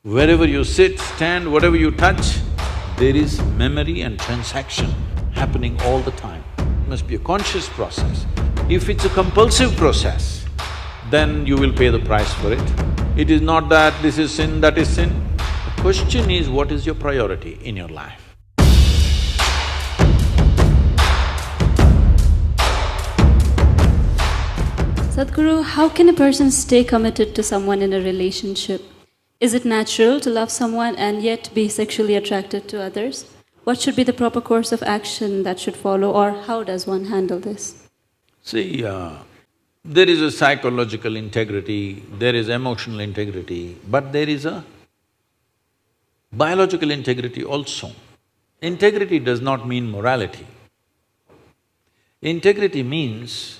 Wherever you sit, stand, whatever you touch, there is memory and transaction happening all the time. It must be a conscious process. If it's a compulsive process, then you will pay the price for it. It is not that this is sin, that is sin. The question is, what is your priority in your life? Sadhguru, how can a person stay committed to someone in a relationship? Is it natural to love someone and yet be sexually attracted to others? What should be the proper course of action that should follow, or how does one handle this? See, there is a psychological integrity, there is emotional integrity, but there is a biological integrity also. Integrity does not mean morality. Integrity means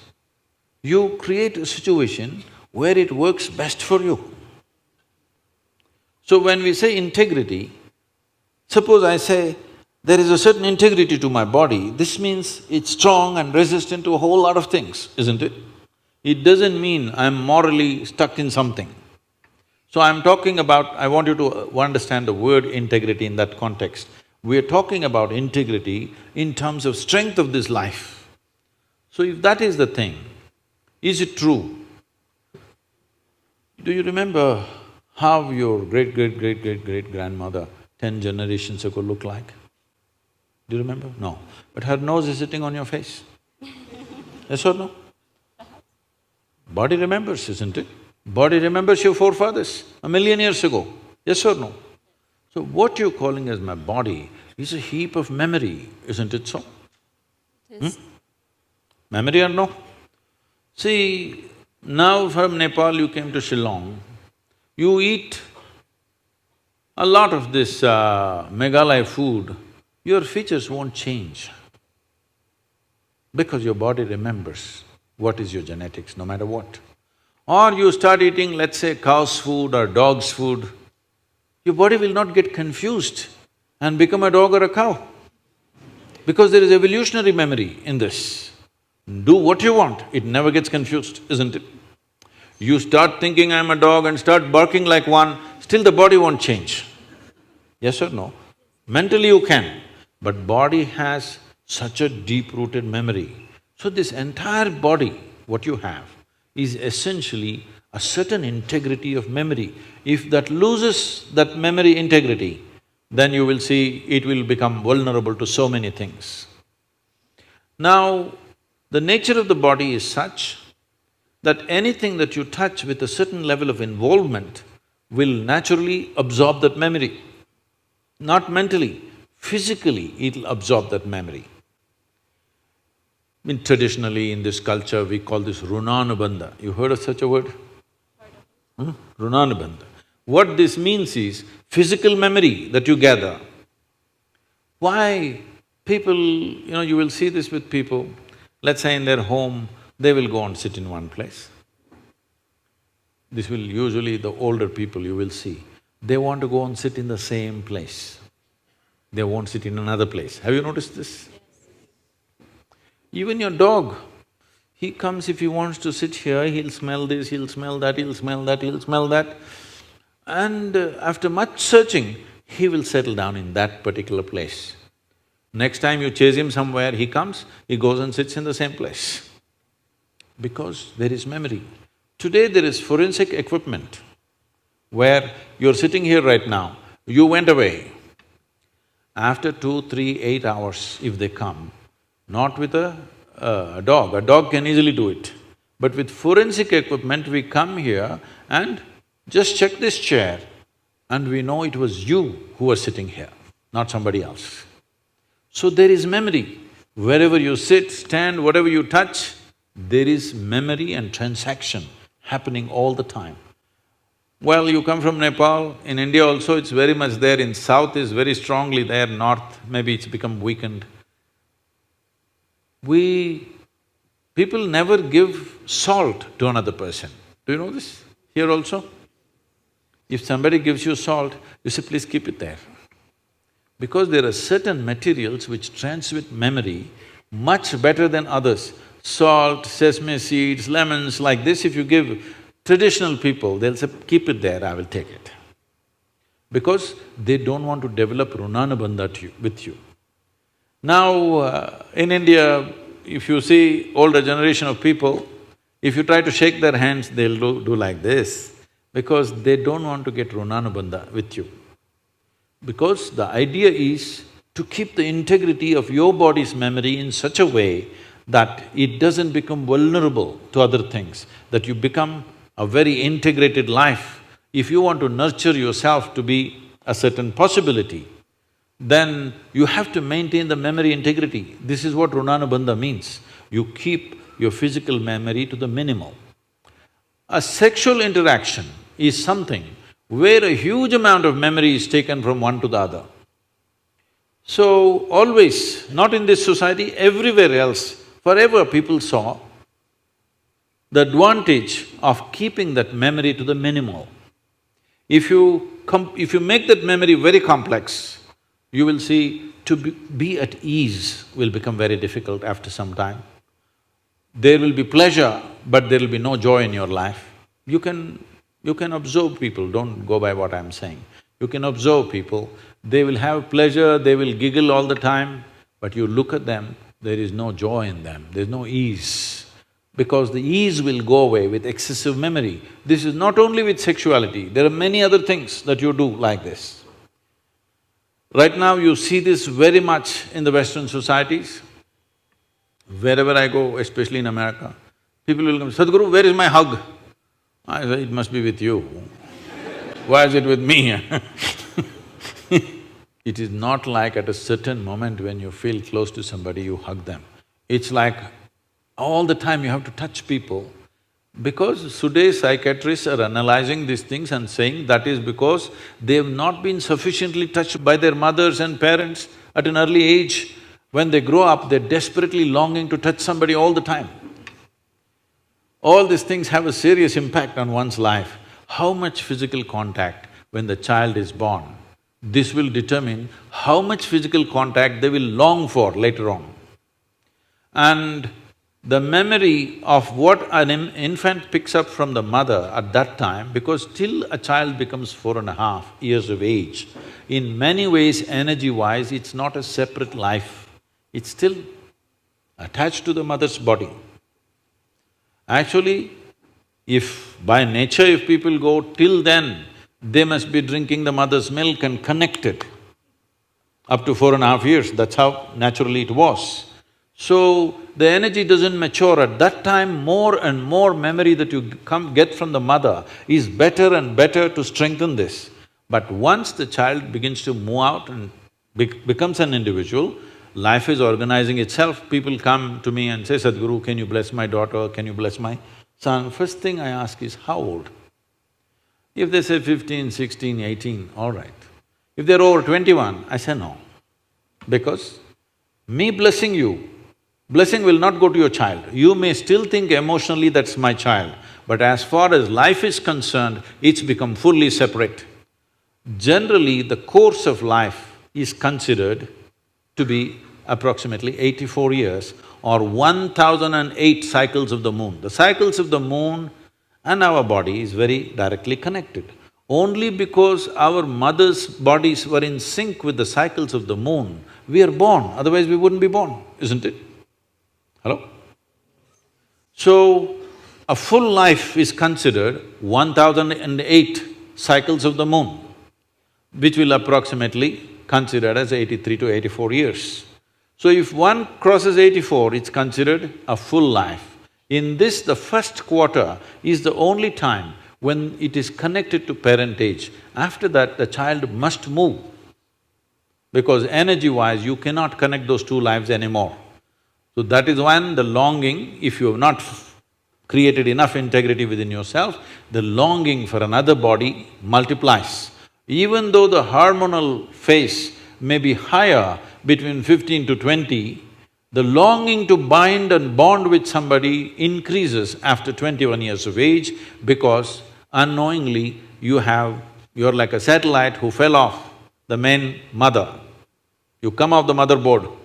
you create a situation where it works best for you. So when we say integrity, suppose I say, there is a certain integrity to my body, this means it's strong and resistant to a whole lot of things, isn't it? It doesn't mean I'm morally stuck in something. So I'm talking about… I want you to understand the word integrity in that context. We're talking about integrity in terms of strength of this life. So if that is the thing, is it true? Do you remember how your great-great-great-great-great-grandmother 10 generations ago looked like? Do you remember? No. But her nose is sitting on your face. Yes or no? Body remembers, isn't it? Body remembers your forefathers 1,000,000 years ago. Yes or no? So what you're calling as my body is a heap of memory, isn't it so? Yes. Memory or no? See, now from Nepal you came to Shillong, you eat a lot of this Meghalaya food, your features won't change because your body remembers what is your genetics, no matter what. Or you start eating, let's say, cow's food or dog's food, your body will not get confused and become a dog or a cow because there is evolutionary memory in this. Do what you want, it never gets confused, isn't it? You start thinking I'm a dog and start barking like one, still the body won't change. Yes or no? Mentally you can, but body has such a deep-rooted memory. So this entire body, what you have, is essentially a certain integrity of memory. If that loses that memory integrity, then you will see it will become vulnerable to so many things. Now, the nature of the body is such that anything that you touch with a certain level of involvement will naturally absorb that memory. Not mentally, physically it'll absorb that memory. Traditionally in this culture we call this runanubandha. You heard of such a word? Runanubandha. What this means is physical memory that you gather. Why people… you will see this with people, let's say in their home, they will go and sit in one place. This will usually the older people you will see, they want to go and sit in the same place. They won't sit in another place. Have you noticed this? Even your dog, he comes, if he wants to sit here, he'll smell this, he'll smell that, he'll smell that, he'll smell that. And after much searching, he will settle down in that particular place. Next time you chase him somewhere, he comes, he goes and sits in the same place. Because there is memory. Today there is forensic equipment where you're sitting here right now, you went away. After 2, 3, 8 hours, if they come, not with a dog can easily do it. But with forensic equipment, we come here and just check this chair and we know it was you who was sitting here, not somebody else. So there is memory. Wherever you sit, stand, whatever you touch, there is memory and transaction happening all the time. Well, you come from Nepal, in India also it's very much there, in south is very strongly there, north maybe it's become weakened. People never give salt to another person. Do you know this? Here also? If somebody gives you salt, you say, please keep it there. Because there are certain materials which transmit memory much better than others. Salt, sesame seeds, lemons, like this if you give traditional people, they'll say, keep it there, I will take it. because they don't want to develop runanabandha with you. Now, in India, if you see older generation of people, if you try to shake their hands, they'll do like this, because they don't want to get runanabandha with you. Because the idea is to keep the integrity of your body's memory in such a way that it doesn't become vulnerable to other things, that you become a very integrated life. If you want to nurture yourself to be a certain possibility, then you have to maintain the memory integrity. This is what runanabandha means. You keep your physical memory to the minimal. A sexual interaction is something where a huge amount of memory is taken from one to the other. So, always, not in this society, everywhere else, forever people saw the advantage of keeping that memory to the minimal. If you make that memory very complex, you will see to be at ease will become very difficult after some time. There will be pleasure, but there will be no joy in your life. You can observe people, don't go by what I'm saying. You can observe people, they will have pleasure, they will giggle all the time, but you look at them, there is no joy in them, there's no ease. Because the ease will go away with excessive memory. This is not only with sexuality, there are many other things that you do like this. Right now you see this very much in the Western societies. Wherever I go, especially in America, people will come, Sadhguru, where is my hug? I say, it must be with you. Why is it with me? It is not like at a certain moment when you feel close to somebody, you hug them. It's like all the time you have to touch people. Because today's psychiatrists are analyzing these things and saying that is because they've not been sufficiently touched by their mothers and parents at an early age. When they grow up, they're desperately longing to touch somebody all the time. All these things have a serious impact on one's life. How much physical contact when the child is born, this will determine how much physical contact they will long for later on. And the memory of what an infant picks up from the mother at that time, because till a child becomes 4.5 years of age, in many ways, energy-wise, it's not a separate life, it's still attached to the mother's body. Actually, if by nature if people go till then, they must be drinking the mother's milk and connected up to 4.5 years, that's how naturally it was. So, the energy doesn't mature. At that time, more and more memory that you get from the mother is better and better to strengthen this. But once the child begins to move out and becomes an individual, life is organizing itself. People come to me and say, Sadhguru, can you bless my daughter, can you bless my son? First thing I ask is, how old? If they say 15, 16, 18, all right. If they're over 21, I say no. Because me blessing you, blessing will not go to your child. You may still think emotionally that's my child, but as far as life is concerned, it's become fully separate. Generally, the course of life is considered to be approximately 84 years or 1008 cycles of the moon. The cycles of the moon and our body is very directly connected. Only because our mother's bodies were in sync with the cycles of the moon, we are born, otherwise we wouldn't be born, isn't it? Hello? So, a full life is considered 1008 cycles of the moon, which will approximately considered as 83 to 84 years. So if one crosses 84, it's considered a full life. In this, the first quarter is the only time when it is connected to parentage. After that, the child must move, because energy-wise, you cannot connect those two lives anymore. So that is when the longing, if you have not created enough integrity within yourself, the longing for another body multiplies. Even though the hormonal phase may be higher between 15 to 20, the longing to bind and bond with somebody increases after 21 years of age, because unknowingly you're like a satellite who fell off the main mother. You come off the motherboard.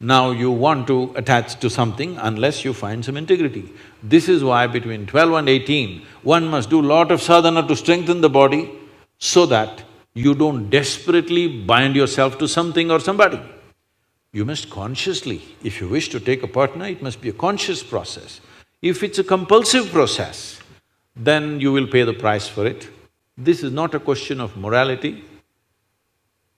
Now you want to attach to something unless you find some integrity. This is why between 12 and 18, one must do lot of sadhana to strengthen the body, so that you don't desperately bind yourself to something or somebody. You must consciously, if you wish to take a partner, it must be a conscious process. If it's a compulsive process, then you will pay the price for it. This is not a question of morality.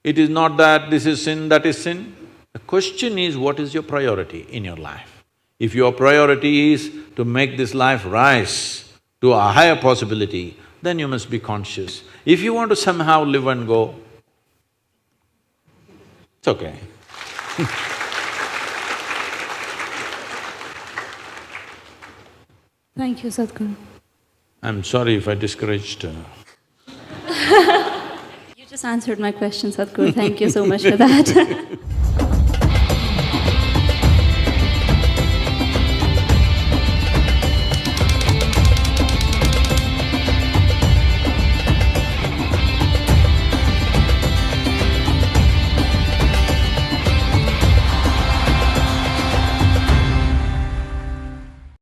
It is not that this is sin, that is sin. The question is, what is your priority in your life? If your priority is to make this life rise to a higher possibility, then you must be conscious. If you want to somehow live and go, it's okay. Thank you, Sadhguru. I'm sorry if I discouraged You just answered my question, Sadhguru. Thank you so much for that.